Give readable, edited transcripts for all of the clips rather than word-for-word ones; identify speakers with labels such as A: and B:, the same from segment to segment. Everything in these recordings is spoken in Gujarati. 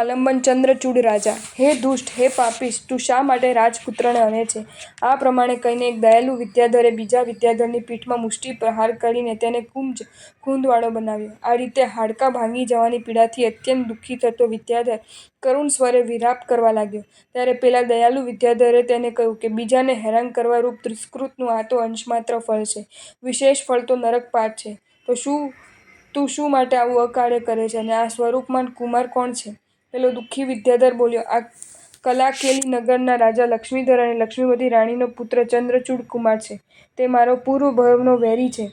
A: આલંબન ચંદ્રચૂડ રાજા, હે દુષ્ટ, હે પાપિષ્ઠ, તું શા માટે રાજપુત્રને હણે છે? આ પ્રમાણે કહીને એક દયાળુ વિદ્યાધરે બીજા વિદ્યાધરની પીઠમાં મુષ્ટિ પ્રહાર કરીને તેને ખૂંદવાળો બનાવ્યો. આ રીતે હાડકાં ભાંગી જવાની પીડાથી અત્યંત દુઃખી થતો વિદ્યાધર કરુણ સ્વરે વિલાપ કરવા લાગ્યો. ત્યારે પેલા દયાળુ વિદ્યાધરે તેને કહ્યું કે બીજાને હેરાન કરવા રૂપ દુષ્કૃતનું આ તો અંશમાત્ર ફળ છે, વિશેષ ફળ તો નરકપાત છે. તો તું શું માટે આવું અકાળે કરે છે, અને આ સ્વરૂપમાન કુમાર કોણ છે? પેલો દુઃખી વિદ્યાધર બોલ્યો, આ કલાકેલી નગરના રાજા લક્ષ્મીધર અને લક્ષ્મીવતી રાણીનો પુત્ર ચંદ્રચૂડ કુમાર છે. તે મારો પૂર્વ ભવનો વૈરી છે,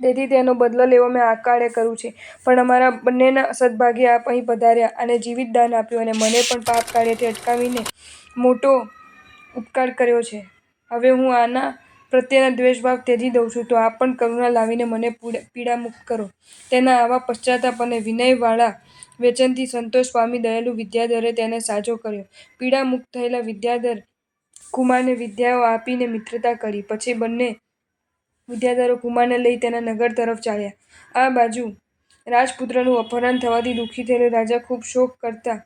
A: તેથી તેનો બદલો લેવો મેં અકાળે કર્યું છે. પણ અમારા બંનેના સદભાગ્યે આપ અહીં પધાર્યા અને જીવિત દાન આપ્યું, અને મને પણ પાપ કાર્યથી અટકાવીને મોટો ઉપકાર કર્યો છે. હવે હું આના પ્રત્યેના દ્વેષભાવ ત્યજી દઉં છું, તો આપ પણ કરુણા લાવીને મને પીડામુક્ત કરો. તેના આવા પશ્ચાતાપ અને વિનયવાળા વચનથી સંતોષ પામી દયાળુ વિદ્યાધરે તેને સાજો કર્યો. પીડામુક્ત થયેલા વિદ્યાધર કુમારને વિદ્યાઓ આપીને મિત્રતા કરી. પછી બંને વિદ્યાધરો કુમારને લઈ તેના નગર તરફ ચાલ્યા. આ બાજુ રાજપુત્રનું અપહરણ થવાથી દુઃખી થયેલો રાજા ખૂબ શોક કરતા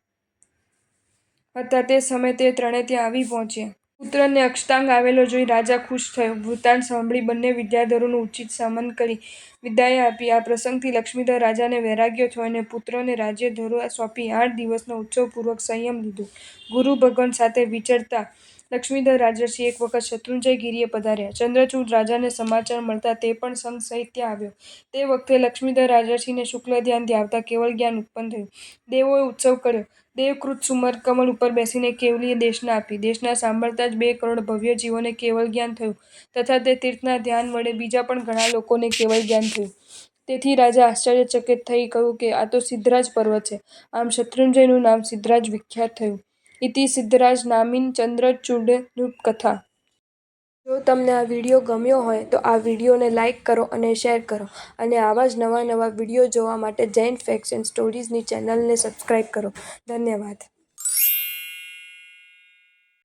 A: હતા. તે સમયે તે ત્રણે ત્યાં આવી પહોંચ્યા. પુત્રને અક્ષતાંગ આવેલો જોઈ રાજા ખુશ થયો. વૃત્તાંત સાંભળી બંને વિદ્યાધરોનું ઉચિત સન્માન કરી વિદાય આપી. આ પ્રસંગથી લક્ષ્મીધર રાજાને વૈરાગ્ય થયો અને પુત્રોને રાજ્ય ધરો સોંપી 8 દિવસનો ઉત્સવપૂર્વક સંયમ લીધો. ગુરુ ભગવાન સાથે વિચરતા લક્ષ્મીધર રાજર્ષિ એક વખત શત્રુંજયગીરીએ પધાર્યા. ચંદ્રચૂડ રાજાને સમાચાર મળતા તે પણ સંઘ સહિત ત્યાં આવ્યો. તે વખતે લક્ષ્મીધર રાજર્ષિને શુક્લ ધ્યાનથી આવતા કેવળ જ્ઞાન ઉત્પન્ન થયું. દેવોએ ઉત્સવ કર્યો. દેવકૃત સુમર કમળ ઉપર બેસીને કેવલીએ દેશના આપી. દેશના સાંભળતા જ 2 કરોડ ભવ્ય જીવોને કેવળ જ્ઞાન થયું, તથા તે તીર્થના ધ્યાન વડે બીજા પણ ઘણા લોકોને કેવળ જ્ઞાન થયું. તેથી રાજા આશ્ચર્યચકિત થઈ કહ્યું કે આ તો સિદ્ધરાજ પર્વત છે. આમ શત્રુંજયનું નામ સિદ્ધરાજ વિખ્યાત થયું. ઇતિ સિદ્ધરાજ નામ્ની ચંદ્રચૂડકથા. જો તમને આ વિડીયો ગમ્યો હોય તો આ વિડીયોને લાઈક કરો અને શેર કરો, અને આવા જ નવા વિડીયો જોવા માટે જૈન ફેક્ટ્સ એન્ડ સ્ટોરીઝની ચેનલને સબસ્ક્રાઈબ કરો. ધન્યવાદ.